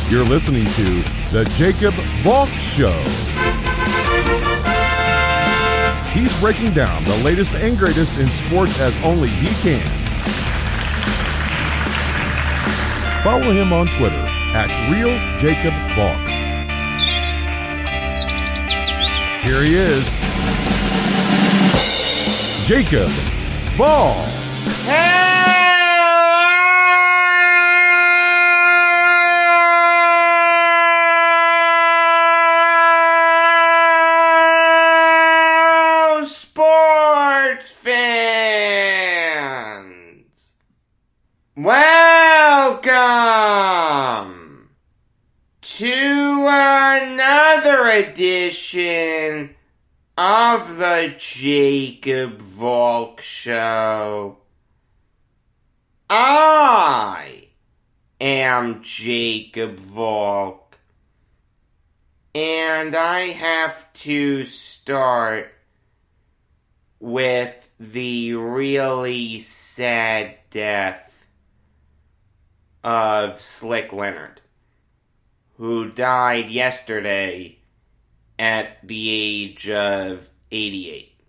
You're listening to The Jacob Valk Show. He's breaking down the latest and greatest in sports as only he can. Follow him on Twitter at RealJacobValk. Here he is, Jacob Valk. Welcome to another edition of the Jacob Valk Show. I am Jacob Valk, and I have to start with the really sad death of Slick Leonard, who died yesterday at the age of 88.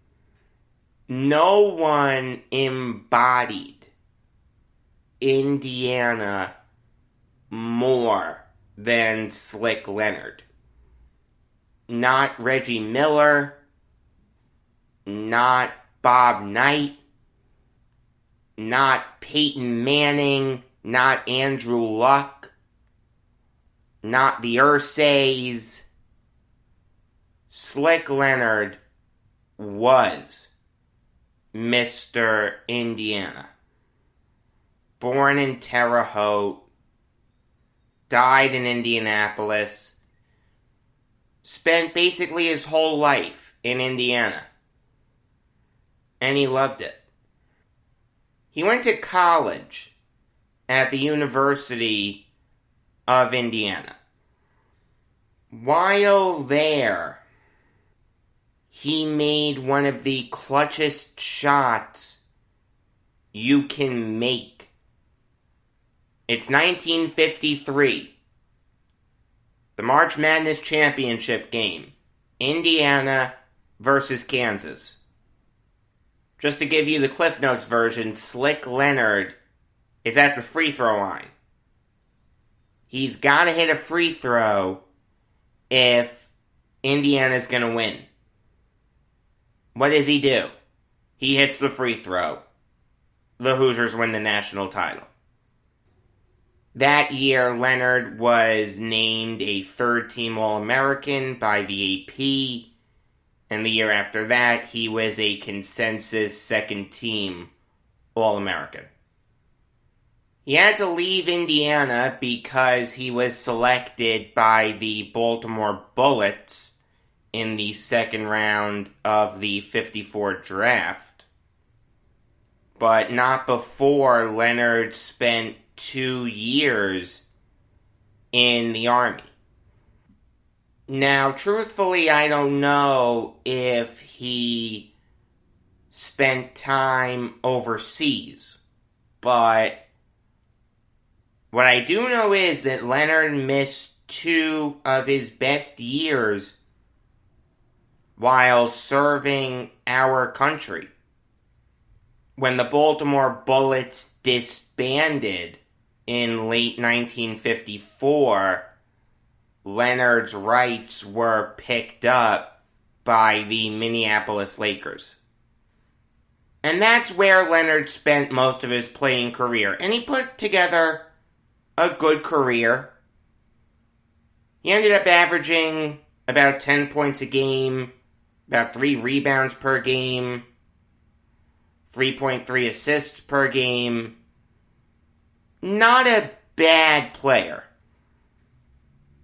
No one embodied Indiana more than Slick Leonard. Not Reggie Miller, not Bob Knight, not Peyton Manning, not Andrew Luck, not the Ursays. Slick Leonard was Mr. Indiana. Born in Terre Haute, died in Indianapolis, spent basically his whole life in Indiana, and he loved it. He went to college at the University of Indiana. While there, he made one of the clutchest shots you can make. It's 1953. The March Madness Championship game. Indiana versus Kansas. Just to give you the Cliff Notes version, Slick Leonard is at the free throw line. He's got to hit a free throw if Indiana's going to win. What does he do? He hits the free throw. The Hoosiers win the national title. That year, Leonard was named a third-team All-American by the AP, and the year after that, he was a consensus second-team All-American. He had to leave Indiana because he was selected by the Baltimore Bullets in the second round of the '54 draft. But not before Leonard spent 2 years in the Army. Now, truthfully, I don't know if he spent time overseas, but what I do know is that Leonard missed 2 of his best years while serving our country. When the Baltimore Bullets disbanded in late 1954, Leonard's rights were picked up by the Minneapolis Lakers. And that's where Leonard spent most of his playing career. And he put together a good career. He ended up averaging about 10 points a game, about 3 rebounds per game, 3.3 assists per game. Not a bad player.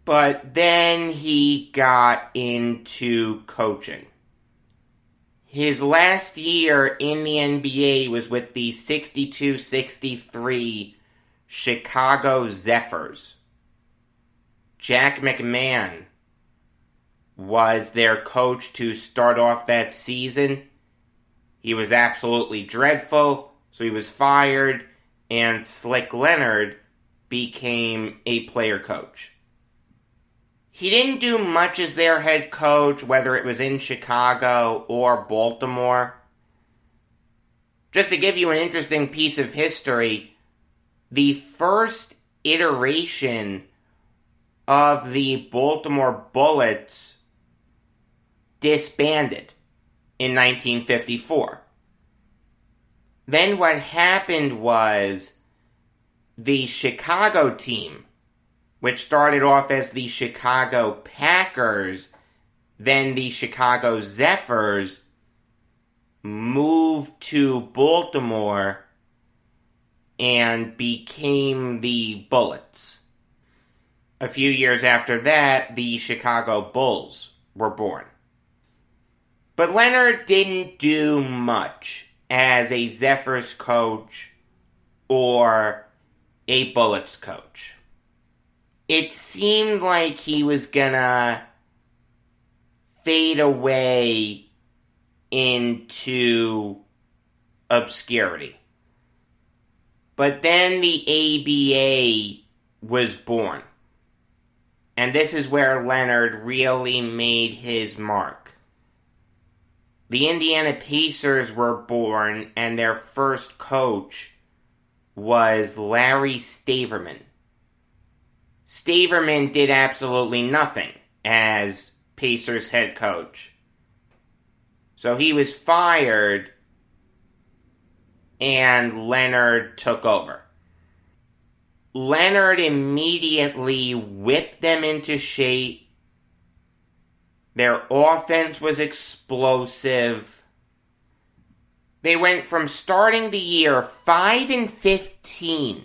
But then he got into coaching. His last year in the NBA was with the 62-63 Chicago Zephyrs. Jack McMahon was their coach to start off that season. He was absolutely dreadful, so he was fired, and Slick Leonard became a player coach. He didn't do much as their head coach, whether it was in Chicago or Baltimore. Just to give you an interesting piece of history, the first iteration of the Baltimore Bullets disbanded in 1954. Then what happened was the Chicago team, which started off as the Chicago Packers, then the Chicago Zephyrs, moved to Baltimore and became the Bullets. A few years after that, the Chicago Bulls were born. But Leonard didn't do much as a Zephyrs coach or a Bullets coach. It seemed like he was gonna fade away into obscurity. But then the ABA was born. And this is where Leonard really made his mark. The Indiana Pacers were born, and their first coach was Larry Staverman. Staverman did absolutely nothing as Pacers head coach. So he was fired, and Leonard took over. Leonard immediately whipped them into shape. Their offense was explosive. They went from starting the year 5-15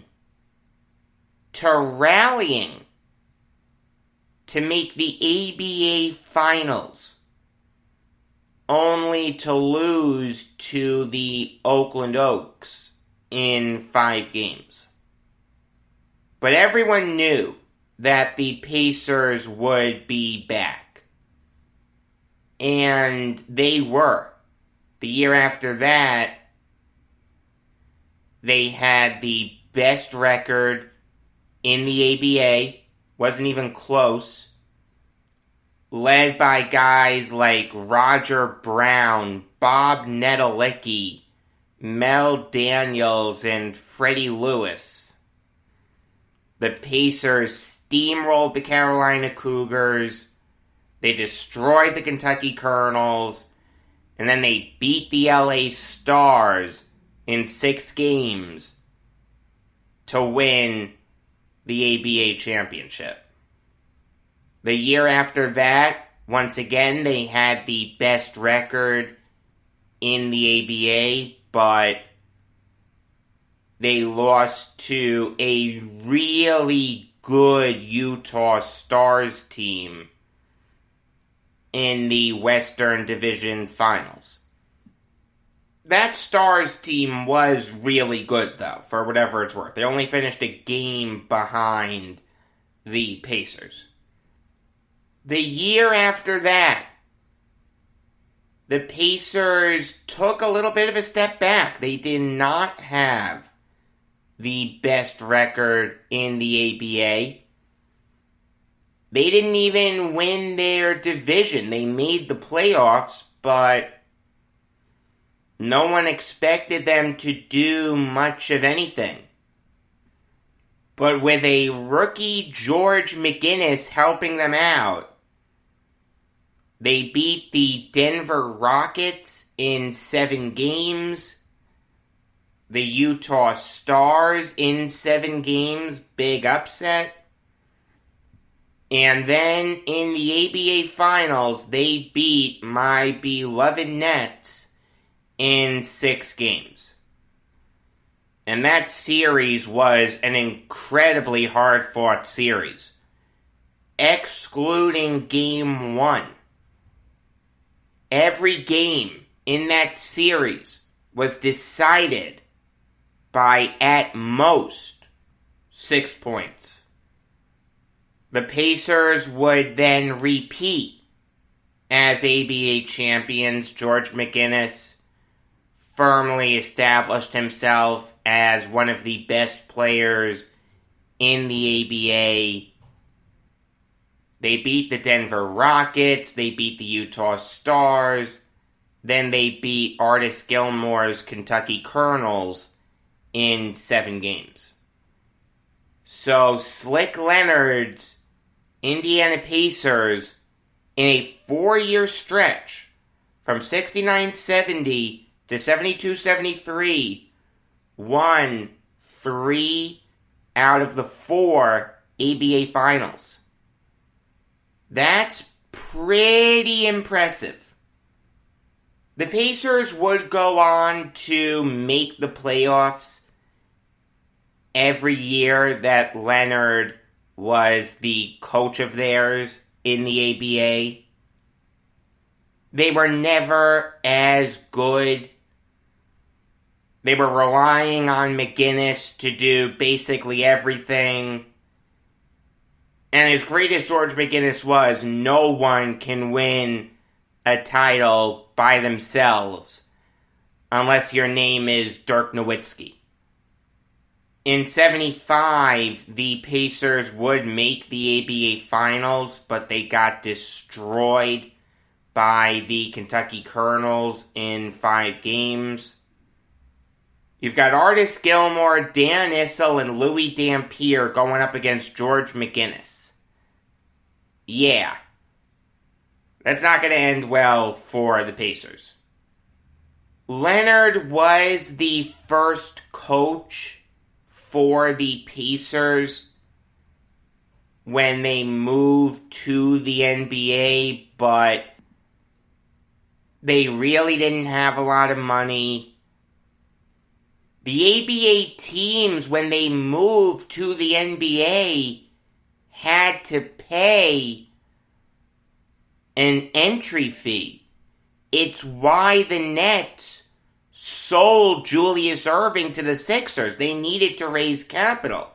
to rallying to make the ABA finals, only to lose to the Oakland Oaks in 5 games. But everyone knew that the Pacers would be back. And they were. The year after that, they had the best record in the ABA. Wasn't even close. Led by guys like Roger Brown, Bob Nedelicki, Mel Daniels, and Freddie Lewis. The Pacers steamrolled the Carolina Cougars. They destroyed the Kentucky Colonels, and then they beat the LA Stars in 6 games to win the ABA championship. The year after that, once again, they had the best record in the ABA, but they lost to a really good Utah Stars team in the Western Division Finals. That Stars team was really good, though, for whatever it's worth. They only finished a game behind the Pacers. The year after that, the Pacers took a little bit of a step back. They did not have the best record in the ABA. They didn't even win their division. They made the playoffs, but no one expected them to do much of anything. But with a rookie George McGinnis helping them out, they beat the Denver Rockets in 7 games. The Utah Stars in 7 games, big upset. And then in the ABA Finals, they beat my beloved Nets in 6 games. And that series was an incredibly hard-fought series, excluding Game 1. Every game in that series was decided by, at most, 6 points. The Pacers would then repeat as ABA champions. George McGinnis firmly established himself as one of the best players in the ABA. They beat the Denver Rockets, they beat the Utah Stars, then they beat Artis Gilmore's Kentucky Colonels in 7 games. So Slick Leonard's Indiana Pacers, in a 4-year stretch, from 69-70 to 72-73, won 3 out of the 4 ABA finals. That's pretty impressive. The Pacers would go on to make the playoffs every year that Leonard was the coach of theirs in the ABA. They were never as good. They were relying on McGinnis to do basically everything. And as great as George McGinnis was, no one can win a title by themselves unless your name is Dirk Nowitzki. In 75, the Pacers would make the ABA Finals, but they got destroyed by the Kentucky Colonels in 5 games. You've got Artis Gilmore, Dan Issel, and Louis Dampier going up against George McGinnis. Yeah. That's not going to end well for the Pacers. Leonard was the first coach for the Pacers when they moved to the NBA, but they really didn't have a lot of money. The ABA teams, when they moved to the NBA, had to pay an entry fee. It's why the Nets sold Julius Erving to the Sixers. They needed to raise capital.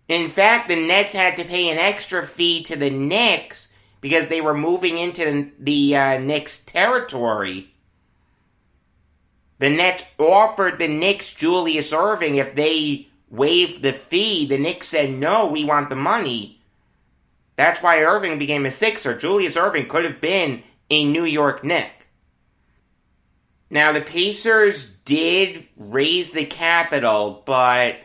In fact, the Nets had to pay an extra fee to the Knicks because they were moving into the Knicks territory. The Nets offered the Knicks Julius Erving if they waived the fee. The Knicks said, no, we want the money. That's why Erving became a Sixer. Julius Erving could have been a New York Knick. Now, the Pacers did raise the capital, but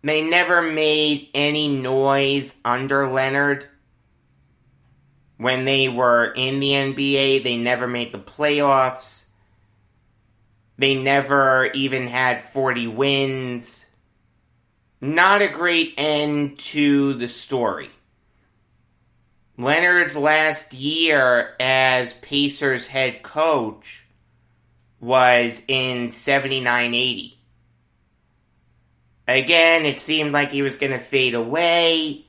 they never made any noise under Leonard. When they were in the NBA, they never made the playoffs. They never even had 40 wins. Not a great end to the story. Leonard's last year as Pacers head coach was in 79-80. Again, it seemed like he was going to fade away.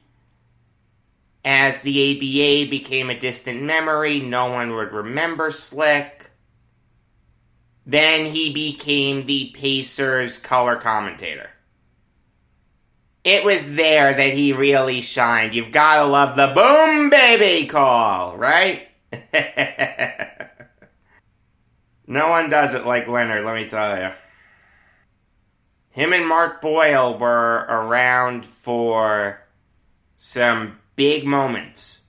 As the ABA became a distant memory, no one would remember Slick. Then he became the Pacers color commentator. It was there that he really shined. You've got to love the boom baby call, right? No one does it like Leonard, let me tell you. Him and Mark Boyle were around for some big moments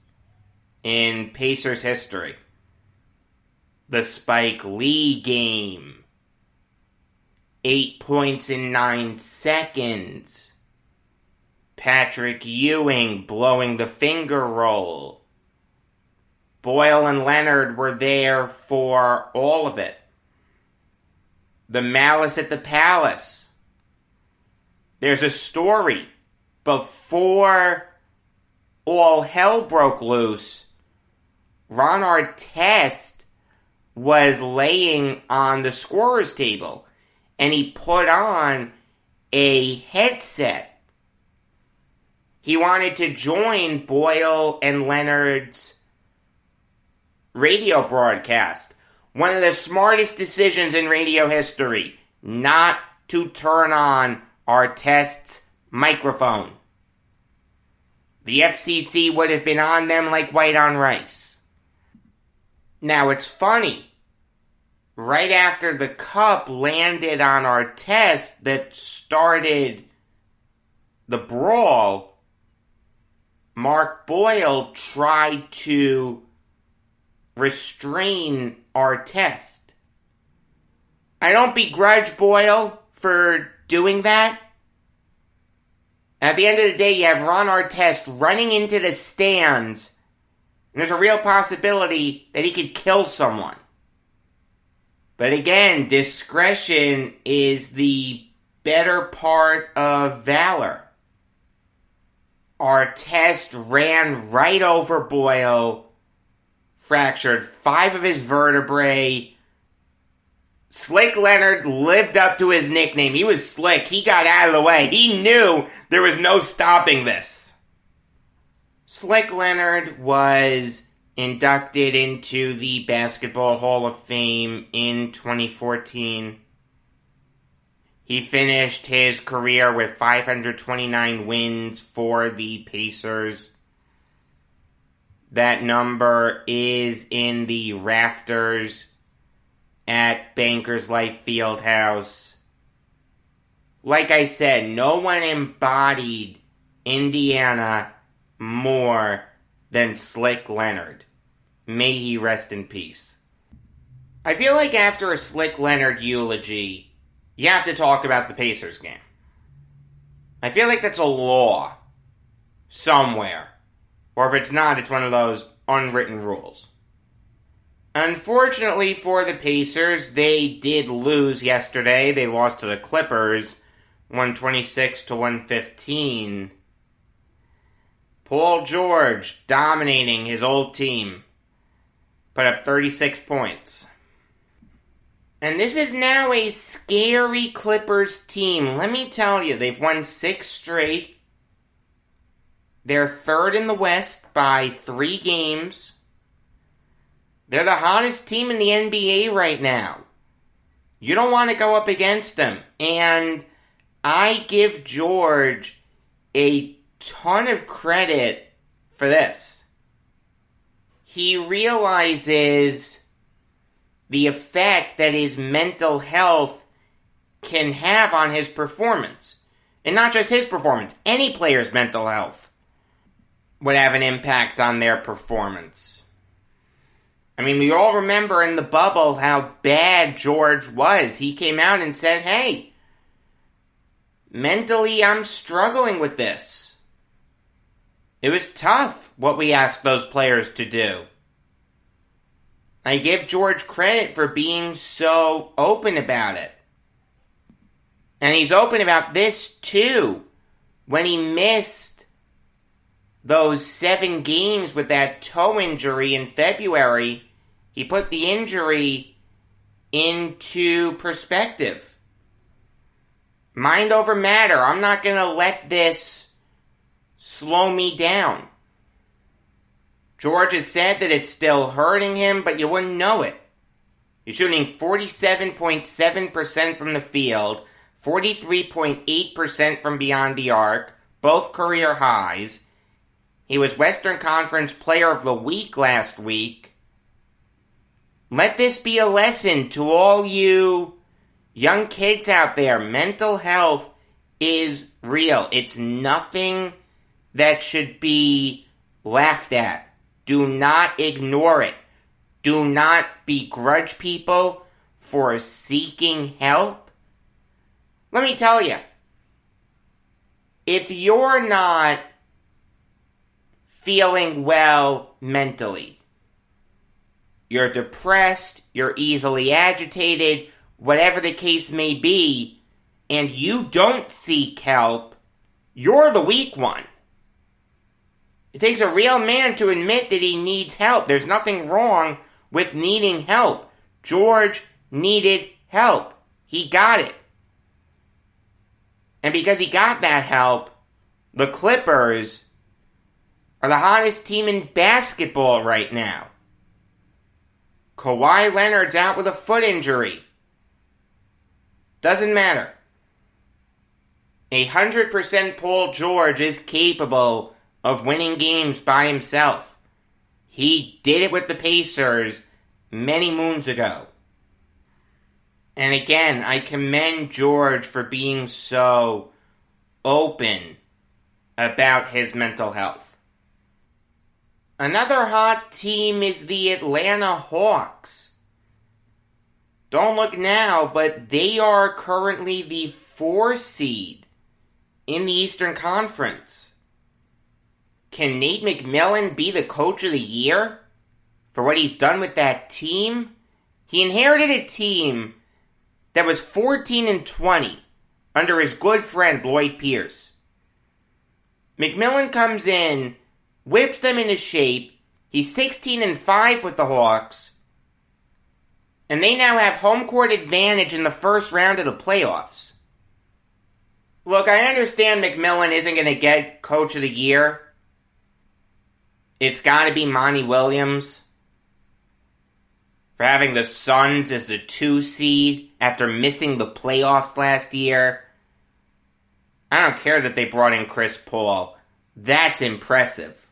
in Pacers history. The Spike Lee game. 8 points in 9 seconds. Patrick Ewing blowing the finger roll. Boyle and Leonard were there for all of it. The Malice at the Palace. There's a story. Before all hell broke loose, Ron Artest was laying on the scorer's table, and he put on a headset. He wanted to join Boyle and Leonard's radio broadcast. One of the smartest decisions in radio history, not to turn on Artest's microphone. The FCC would have been on them like white on rice. Now, it's funny. Right after the cup landed on Artest that started the brawl, Mark Boyle tried to restrain Artest. I don't begrudge Boyle for doing that. At the end of the day, you have Ron Artest running into the stands, and there's a real possibility that he could kill someone. But again, discretion is the better part of valor. Artest ran right over Boyle, fractured 5 of his vertebrae. Slick Leonard lived up to his nickname. He was slick. He got out of the way. He knew there was no stopping this. Slick Leonard was inducted into the Basketball Hall of Fame in 2014. He finished his career with 529 wins for the Pacers. That number is in the rafters at Bankers Life Fieldhouse. Like I said, no one embodied Indiana more than Slick Leonard. May he rest in peace. I feel like after a Slick Leonard eulogy, you have to talk about the Pacers game. I feel like that's a law somewhere. Or if it's not, it's one of those unwritten rules. Unfortunately for the Pacers, they did lose yesterday. They lost to the Clippers, 126-115. Paul George dominating his old team. Put up 36 points. And this is now a scary Clippers team. Let me tell you, they've won 6 straight. They're third in the West by 3 games. They're the hottest team in the NBA right now. You don't want to go up against them. And I give George a ton of credit for this. He realizes the effect that his mental health can have on his performance. And not just his performance, any player's mental health would have an impact on their performance. I mean, we all remember in the bubble how bad George was. He came out and said, hey, mentally I'm struggling with this. It was tough what we asked those players to do. I give George credit for being so open about it. And he's open about this too. When he missed those 7 games with that toe injury in February, he put the injury into perspective. Mind over matter. I'm not going to let this slow me down. George has said that it's still hurting him, but you wouldn't know it. He's shooting 47.7% from the field, 43.8% from beyond the arc, both career highs. He was Western Conference Player of the Week last week. Let this be a lesson to all you young kids out there. Mental health is real. It's nothing that should be laughed at. Do not ignore it. Do not begrudge people for seeking help. Let me tell you, if you're not feeling well mentally, you're depressed, you're easily agitated, whatever the case may be, and you don't seek help, you're the weak one. It takes a real man to admit that he needs help. There's nothing wrong with needing help. George needed help. He got it. And because he got that help, the Clippers are the hottest team in basketball right now. Kawhi Leonard's out with a foot injury. Doesn't matter. 100% Paul George is capable of winning games by himself. He did it with the Pacers many moons ago. And again, I commend George for being so open about his mental health. Another hot team is the Atlanta Hawks. Don't look now, but they are currently the 4 seed in the Eastern Conference. Can Nate McMillan be the coach of the year for what he's done with that team? He inherited a team that was 14-20 under his good friend Lloyd Pierce. McMillan comes in, whips them into shape. He's 16-5 with the Hawks. And they now have home court advantage in the first round of the playoffs. Look, I understand McMillan isn't going to get Coach of the Year. It's got to be Monty Williams for having the Suns as the 2 seed after missing the playoffs last year. I don't care that they brought in Chris Paul. That's impressive.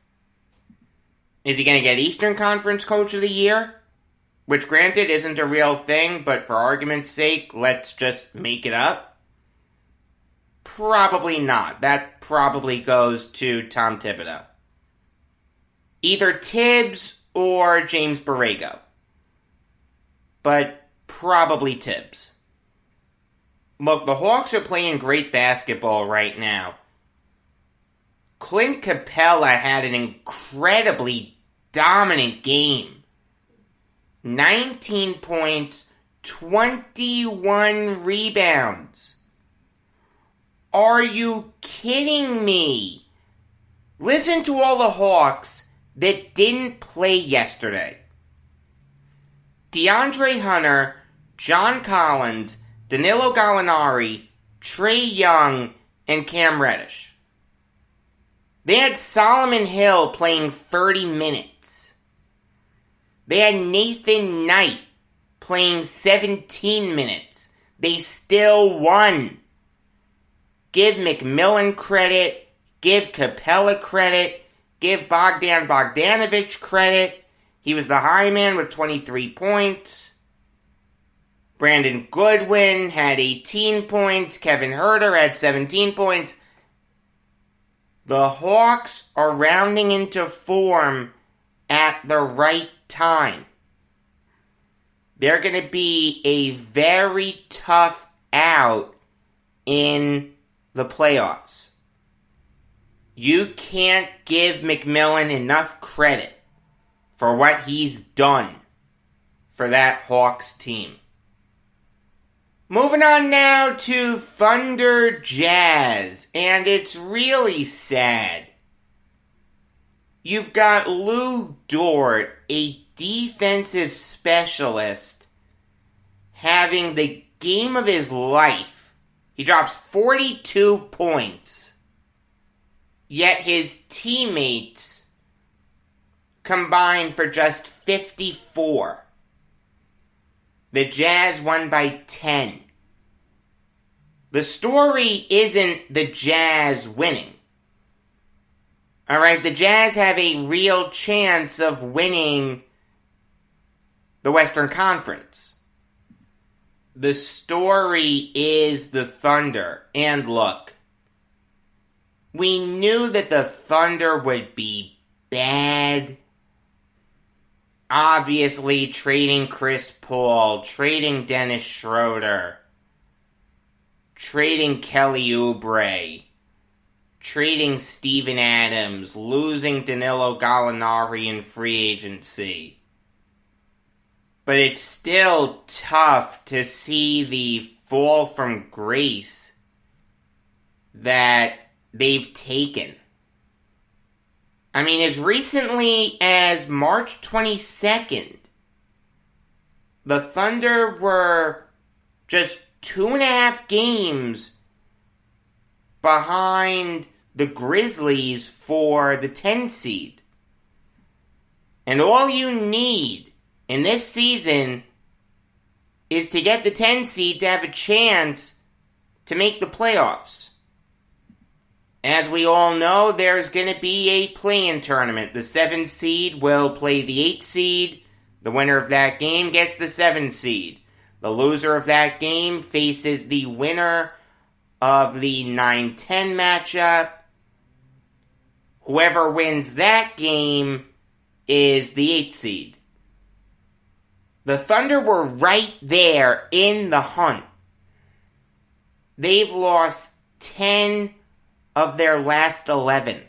Is he going to get Eastern Conference Coach of the Year? Which, granted, isn't a real thing, but for argument's sake, let's just make it up. Probably not. That probably goes to Tom Thibodeau. Either Tibbs or James Borrego. But probably Tibbs. Look, the Hawks are playing great basketball right now. Clint Capella had an incredibly dominant game. 19 points, 21 rebounds. Are you kidding me? Listen to all the Hawks that didn't play yesterday. DeAndre Hunter, John Collins, Danilo Gallinari, Trae Young, and Cam Reddish. They had Solomon Hill playing 30 minutes. They had Nathan Knight playing 17 minutes. They still won. Give McMillan credit. Give Capella credit. Give Bogdan Bogdanovic credit. He was the high man with 23 points. Brandon Goodwin had 18 points. Kevin Huerter had 17 points. The Hawks are rounding into form at the right time. They're going to be a very tough out in the playoffs. You can't give McMillan enough credit for what he's done for that Hawks team. Moving on now to Thunder Jazz, and it's really sad. You've got Lou Dort, a defensive specialist, having the game of his life. He drops 42 points. Yet his teammates combined for just 54. The Jazz won by 10. The story isn't the Jazz winning. Alright, the Jazz have a real chance of winning the Western Conference. The story is the Thunder. And look, we knew that the Thunder would be bad. Obviously, trading Chris Paul, trading Dennis Schroeder, trading Kelly Oubre, trading Steven Adams, losing Danilo Gallinari in free agency. But it's still tough to see the fall from grace that they've taken. I mean, as recently as March 22nd, the Thunder were just 2.5 games behind the Grizzlies for the 10 seed. And all you need in this season is to get the 10 seed to have a chance to make the playoffs. As we all know, there's going to be a play-in tournament. The 7 seed will play the 8 seed. The winner of that game gets the 7 seed. The loser of that game faces the winner of the 9-10 matchup. Whoever wins that game is the 8th seed. The Thunder were right there in the hunt. They've lost 10 of their last 11.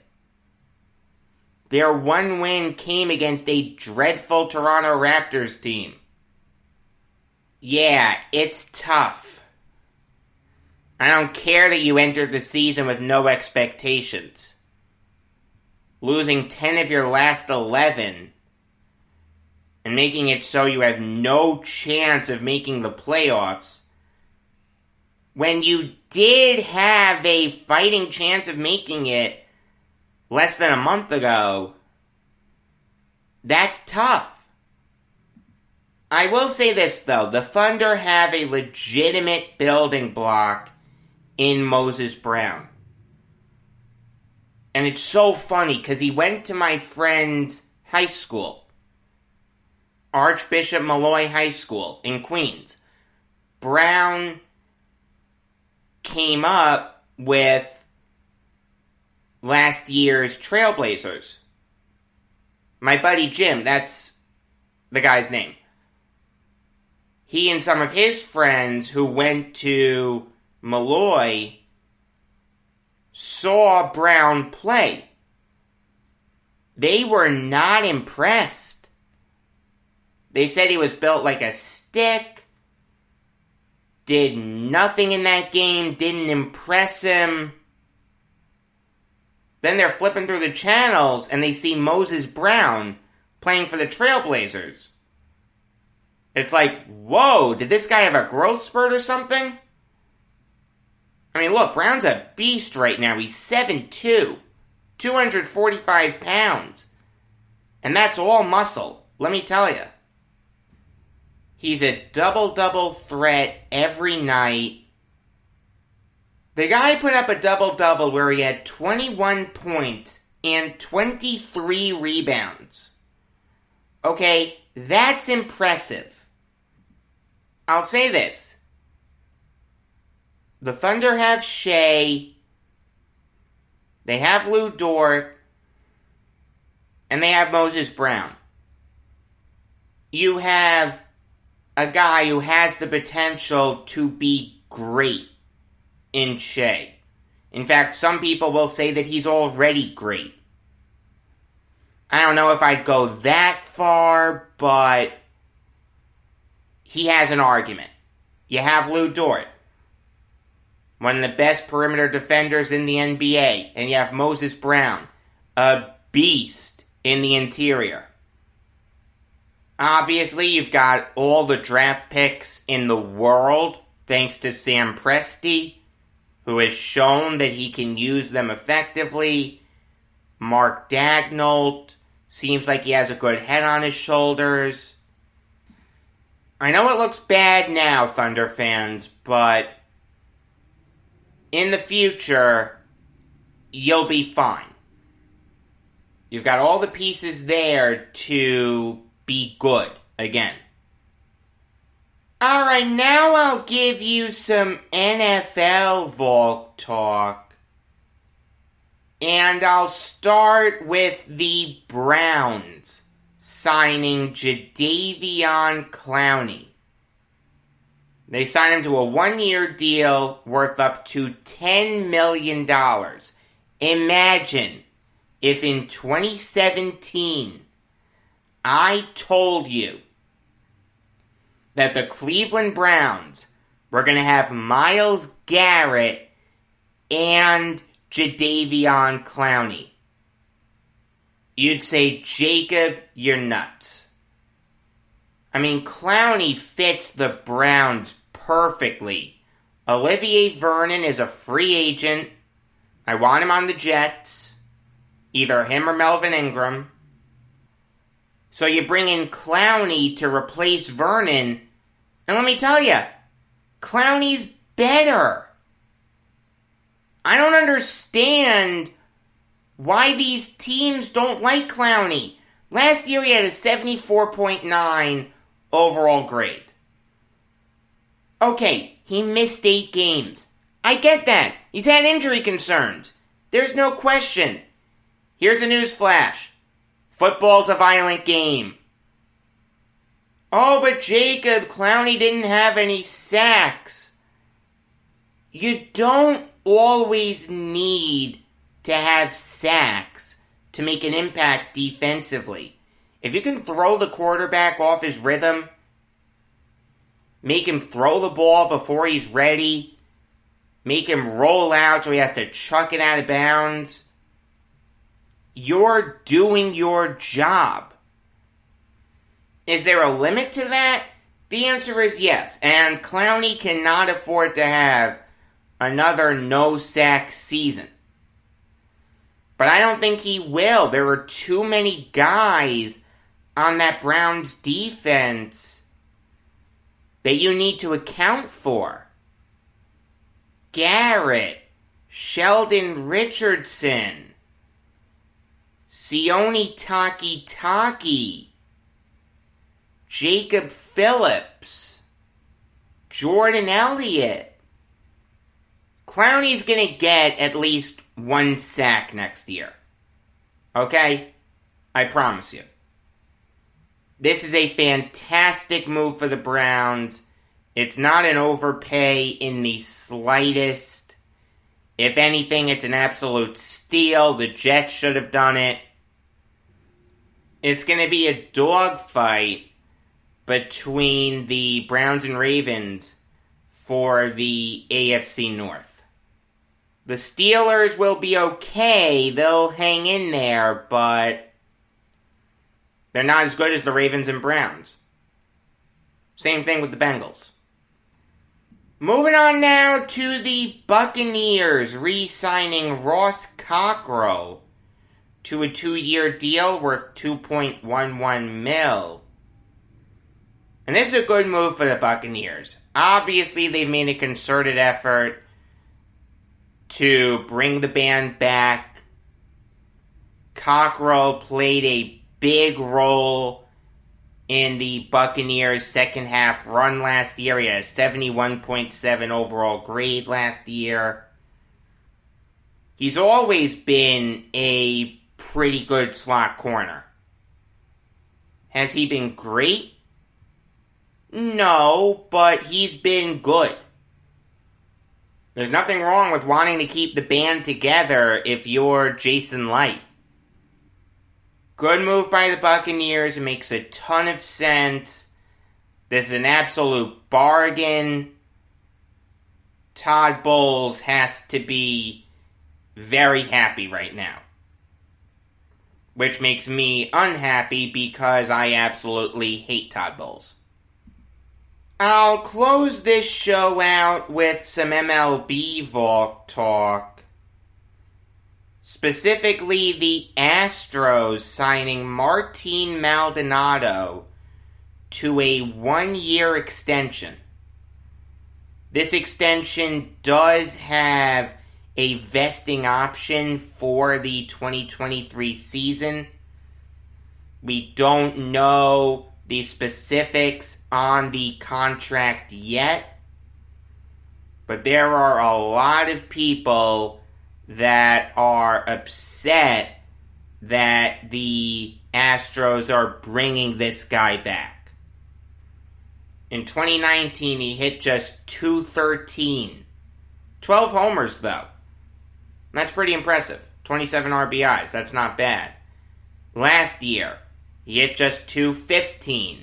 Their one win came against a dreadful Toronto Raptors team. Yeah, it's tough. I don't care that you entered the season with no expectations. Losing 10 of your last 11 and making it so you have no chance of making the playoffs, when you did have a fighting chance of making it less than a month ago, that's tough. I will say this, though. The Thunder have a legitimate building block in Moses Brown. And it's so funny, because he went to my friend's high school. Archbishop Malloy High School in Queens. Brown came up with last year's Trailblazers. My buddy Jim, that's the guy's name. He and some of his friends who went to Malloy saw Brown play. They were not impressed. They said he was built like a stick, did nothing in that game, didn't impress him. Then they're flipping through the channels and they see Moses Brown playing for the Trailblazers. It's like, whoa, did this guy have a growth spurt or something? I mean, look, Brown's a beast right now. He's 7'2", 245 pounds. And that's all muscle, let me tell you. He's a double-double threat every night. The guy put up a double-double where he had 21 points and 23 rebounds. Okay, that's impressive. I'll say this. The Thunder have Shea, they have Lou Dort, and they have Moses Brown. You have a guy who has the potential to be great in Shea. In fact, some people will say that he's already great. I don't know if I'd go that far, but he has an argument. You have Lou Dort, one of the best perimeter defenders in the NBA, and you have Moses Brown, a beast in the interior. Obviously, you've got all the draft picks in the world, thanks to Sam Presti, who has shown that he can use them effectively. Mark Daigneault seems like he has a good head on his shoulders. I know it looks bad now, Thunder fans, but in the future, you'll be fine. You've got all the pieces there to be good again. Alright, now I'll give you some NFL Valk talk. And I'll start with the Browns signing Jadeveon Clowney. They signed him to a 1-year deal worth up to $10 million. Imagine if in 2017 I told you that the Cleveland Browns were going to have Myles Garrett and Jadeveon Clowney. You'd say, Jacob, you're nuts. I mean, Clowney fits the Browns perfectly. Olivier Vernon is a free agent. I want him on the Jets. Either him or Melvin Ingram. So you bring in Clowney to replace Vernon. And let me tell you, Clowney's better. I don't understand why these teams don't like Clowney. Last year he had a 74.9 overall grade. Okay, he missed 8 games. I get that. He's had injury concerns. There's no question. Here's a news flash. Football's a violent game. Oh, but Jacob, Clowney didn't have any sacks. You don't always need to have sacks to make an impact defensively. If you can throw the quarterback off his rhythm, make him throw the ball before he's ready, make him roll out so he has to chuck it out of bounds, you're doing your job. Is there a limit to that? The answer is yes, and Clowney cannot afford to have another no-sack season. But I don't think he will. There are too many guys on that Browns defense that you need to account for. Garrett, Sheldon Richardson, Sione Takitaki, Jacob Phillips, Jordan Elliott. Clowney's going to get at least one sack next year. Okay? I promise you. This is a fantastic move for the Browns. It's not an overpay in the slightest. If anything, it's an absolute steal. The Jets should have done it. It's going to be a dogfight between the Browns and Ravens for the AFC North. The Steelers will be okay. They'll hang in there, but they're not as good as the Ravens and Browns. Same thing with the Bengals. Moving on now to the Buccaneers re-signing Ross Cockrell to a 2-year deal worth $2.11 million. And this is a good move for the Buccaneers. Obviously, they've made a concerted effort to bring the band back. Cockrell played a big role in the Buccaneers' second half run last year. He had a 71.7 overall grade last year. He's always been a pretty good slot corner. Has he been great? No, but he's been good. There's nothing wrong with wanting to keep the band together if you're Jason Light. Good move by the Buccaneers. It makes a ton of sense. This is an absolute bargain. Todd Bowles has to be very happy right now. Which makes me unhappy because I absolutely hate Todd Bowles. I'll close this show out with some MLB Valk talk. Specifically, the Astros signing Martin Maldonado to a 1-year extension. This extension does have a vesting option for the 2023 season. We don't know the specifics on the contract yet, but there are a lot of people that are upset that the Astros are bringing this guy back. In 2019, he hit just .213. 12 homers, though. That's pretty impressive. 27 RBIs, that's not bad. Last year, he hit just .215.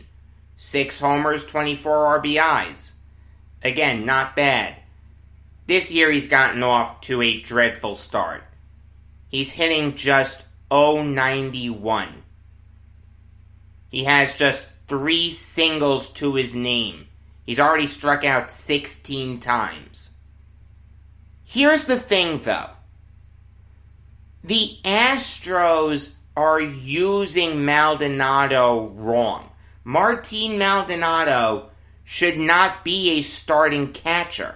6 homers, 24 RBIs. Again, not bad. This year he's gotten off to a dreadful start. He's hitting just .091. He has just 3 singles to his name. He's already struck out 16 times. Here's the thing, though. The Astros are using Maldonado wrong. Martin Maldonado should not be a starting catcher.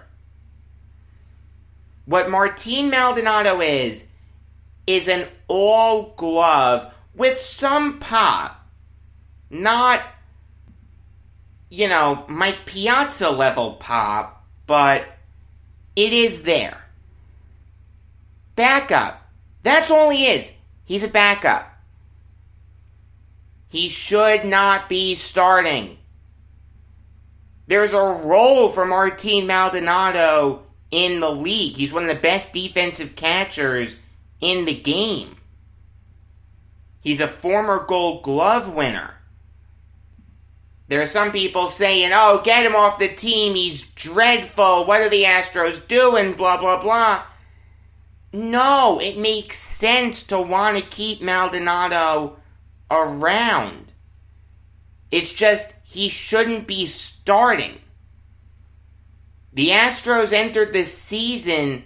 What Martin Maldonado is an all-glove with some pop. Not, Mike Piazza level pop, but it is there. Backup. That's all he is. He's a backup. He should not be starting. There's a role for Martin Maldonado in the league. He's one of the best defensive catchers in the game. He's a former Gold Glove winner. There are some people saying, oh, get him off the team, he's dreadful, what are the Astros doing, blah, blah, blah. No, it makes sense to want to keep Maldonado around. It's just, he shouldn't be starting. The Astros entered this season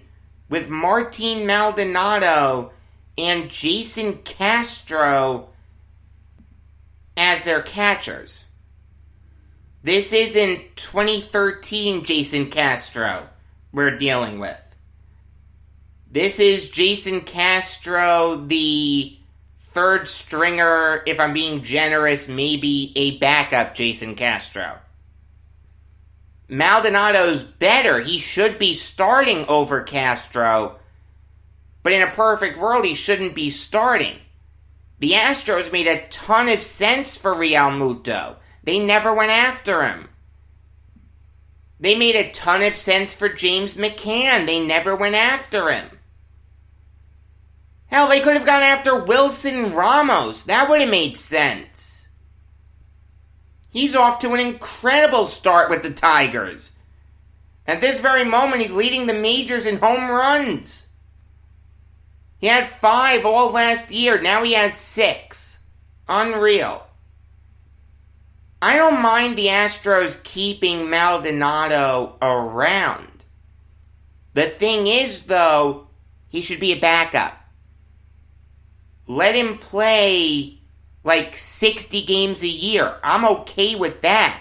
with Martin Maldonado and Jason Castro as their catchers. This isn't 2013 Jason Castro we're dealing with. This is Jason Castro, the third stringer, if I'm being generous, maybe a backup Jason Castro. Maldonado's better. He should be starting over Castro, but in a perfect world, he shouldn't be starting. The Astros made a ton of sense for Real Muto. They never went after him. They made a ton of sense for James McCann. They never went after him. Hell, they could have gone after Wilson Ramos. That would have made sense. He's off to an incredible start with the Tigers. At this very moment, he's leading the majors in home runs. He had 5 all last year. Now he has 6. Unreal. I don't mind the Astros keeping Maldonado around. The thing is, though, he should be a backup. Let him play like 60 games a year. I'm okay with that.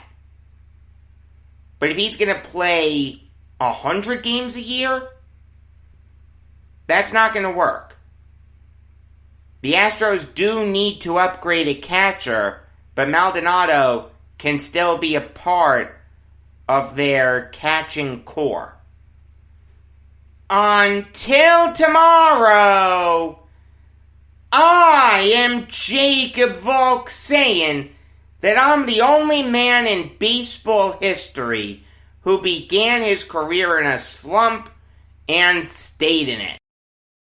But if he's going to play 100 games a year, that's not going to work. The Astros do need to upgrade a catcher, but Maldonado can still be a part of their catching core. Until tomorrow, I am Jacob Valk saying that I'm the only man in baseball history who began his career in a slump and stayed in it.